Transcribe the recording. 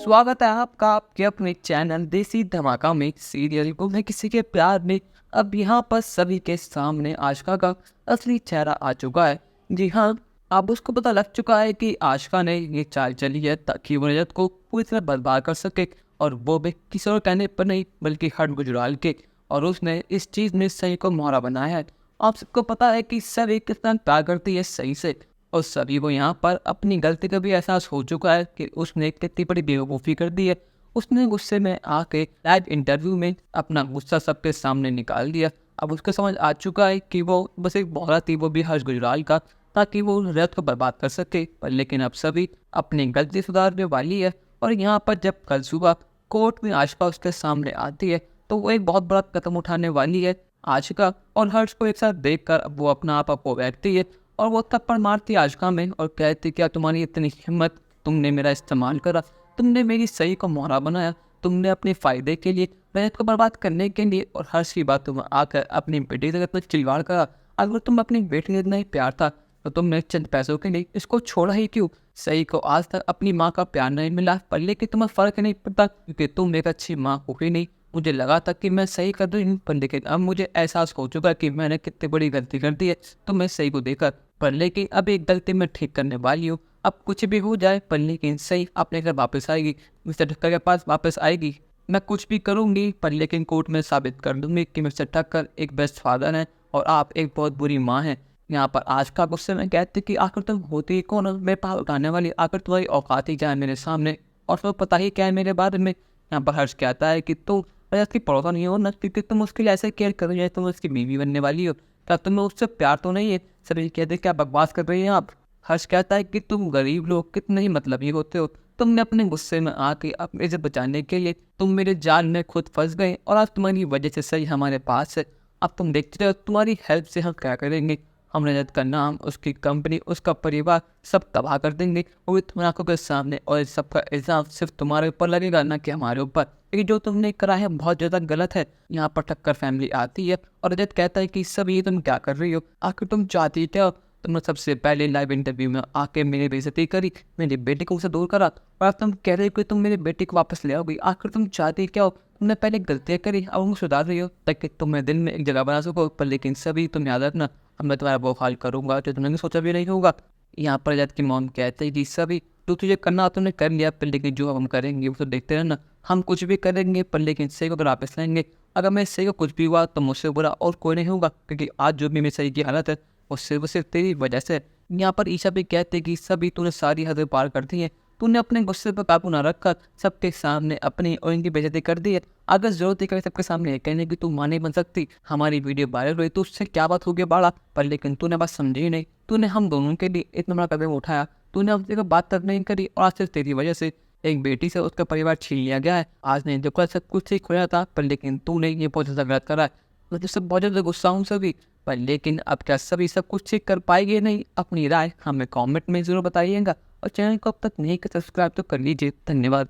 स्वागत है आपका आपके अपने चैनल देसी धमाका में सीरियल गुम है किसी के प्यार में। अब यहाँ पर सभी के सामने आशिका का असली चेहरा आ चुका है। जी हाँ, अब उसको पता लग चुका है कि आशिका ने ये चाल चली है ताकि वो रजत को पूरी तरह बर्बाद कर सके, और वो भी किसी और कहने पर नहीं बल्कि हट गुजराल के। और उसने इस चीज़ में सही को मोहरा बनाया है। आप सबको पता है कि सभी कितना प्यार करती है सही से, और सभी को यहाँ पर अपनी गलती का भी एहसास हो चुका है कि उसने कितनी बड़ी बेवकूफ़ी कर दी है। उसने गुस्से में आके लाइव इंटरव्यू में अपना गुस्सा सबके सामने निकाल दिया। अब उसको समझ आ चुका है कि वो बस एक बौरा थी, वो भी हर्ष गुजराल का, ताकि वो रजत को बर्बाद कर सके। पर लेकिन अब सभी अपनी गलती सुधारने वाली है। और यहाँ पर जब कल सुबह कोर्ट में आशिका उसके सामने आती है तो वो एक बहुत बड़ा कदम उठाने वाली है। आशिका और हर्ष को एक साथ देखकर अब वो अपना आप को बैठती है और वो थप्पड़ मारती आशिका में और कहती, क्या तुम्हारी इतनी हिम्मत, तुमने मेरा इस्तेमाल करा, तुमने मेरी सही को मोहरा बनाया, तुमने अपने फ़ायदे के लिए, रजत को बर्बाद करने के लिए और हर्ष की बातों में आकर अपनी बेटी से इतना चिल्लाड़ करा। अगर तुम अपनी बेटी से इतना ही प्यार था तो तुमने चंद पैसों के लिए इसको छोड़ा ही क्यों? सही को आज तक अपनी माँ का प्यार नहीं मिला, पर लेकिन तुम्हें फ़र्क नहीं पड़ता क्योंकि तुम एक अच्छी माँ हो ही नहीं। मुझे लगा था कि मैं सही कर रही हूँ, पर लेकिन अब मुझे एहसास हो चुका है कि मैंने कितनी बड़ी गलती कर दी है तो मैं सही को देकर। पर लेकिन अब एक गलती मैं ठीक करने वाली हूँ। अब कुछ भी हो जाए पर लेकिन सही अपने घर वापस आएगी, मिस्टर ठक्कर के पास वापस आएगी। मैं कुछ भी करूँगी पर लेकिन कोर्ट में साबित कर दूंगी कि मिस्टर ठक्कर एक बेस्ट फादर हैं और आप एक बहुत बुरी माँ हैं। यहाँ पर आज का गुस्से में कहते कि आखिर तुम होती ही कौन हो मेरे पास उठाने वाली, आखिर तुम्हारी औकात ही क्या है मेरे सामने, और तुम्हें पता ही क्या है मेरे बारे में। यहाँ पर हर्ष कहता है कि तुम रजत की पड़ोसा नहीं हो ना, क्योंकि तुम उसके लिए ऐसे केयर कर रही हो, तुम उसकी बीवी बनने वाली हो, क्या तुम्हें उससे प्यार तो नहीं है? सभी कहते क्या बकवास कर रही हैं आप। हर्ष कहता है कि तुम गरीब लोग कितने ही मतलबी होते हो, तुमने अपने गुस्से में आके अपने इज्जत बचाने के लिए तुम मेरे जाल में खुद फंस गए और आज तुम्हारी वजह से सही हमारे पास है। अब तुम देखते रहो तुम्हारी हेल्प से हम क्या करेंगे, हम रजत का नाम, उसकी कंपनी, उसका परिवार सब तबाह कर देंगे, वो भी तुम्हारी आंखों के सामने, और इस सब का इल्ज़ाम सिर्फ तुम्हारे ऊपर लगेगा ना कि हमारे ऊपर। ये जो तुमने करा है बहुत ज़्यादा गलत है। यहाँ पर ठक्कर फैमिली आती है और रजत कहता है कि सब ये तुम क्या कर रही हो, आखिर तुम चाहती क्या हो? तुमने सबसे पहले लाइव इंटरव्यू में आके मेरी बेइज्जती करी, मेरी बेटी को उसे दूर करा, और अब तुम कह रहे हो कि तुम मेरी बेटी को वापस ले आओगी। आखिर तुम चाहती क्या हो? तुमने पहले गलतियाँ करी, अब उनको सुधार रही हो ताकि तुम्हें दिल में एक जगह बना सको। पर लेकिन सभी तुम याद रखना, अब मैं तुम्हारा वो हाल करूँगा जो तुमने सोचा भी नहीं होगा। यहाँ पर रजत की मॉम कहते हैं कि सभी तो तुझे करना तुमने कर लिया, पर लेकिन जो हम करेंगे वो तो देखते रहना। हम कुछ भी करेंगे पर लेकिन सही को तो वापस लाएंगे। अगर मेरे सही को कुछ भी हुआ तो मुझसे बुरा और कोई नहीं होगा, क्योंकि आज जो भी मेरी सही की हालत है वो सिर्फ तेरी वजह से। यहाँ पर ईशा भी कहते कि सभी तूने सारी हदें पार कर दी है, तूने अपने गुस्से पर काबू ना रखकर सबके सामने अपनी और इनकी बेइज्जती कर दी है। अगर जरूरत है सबके सामने ये कहने की तू मां नहीं बन सकती, हमारी वीडियो वायरल हुई तो उससे क्या बात हो गई बाड़ा, पर लेकिन तूने बात समझी ही नहीं। तूने हम दोनों के लिए इतना बड़ा कदम उठाया, तूने हमसे कोई बात तक नहीं करी, और आज सिर्फ तेरी वजह से एक बेटी से उसका परिवार छीन लिया गया है। आज नहीं देखो सब कुछ ठीक हो जाता, पर लेकिन तूने ये बहुत ज़्यादा गलत करा है। मुझे सब बहुत ज़्यादा गुस्सा हूँ सभी, पर लेकिन अब क्या सभी सब कुछ ठीक कर पाएंगे? नहीं। अपनी राय हमें कमेंट में ज़रूर बताइएगा, और चैनल को अब तक नहीं कर सब्सक्राइब तो कर लीजिए। धन्यवाद।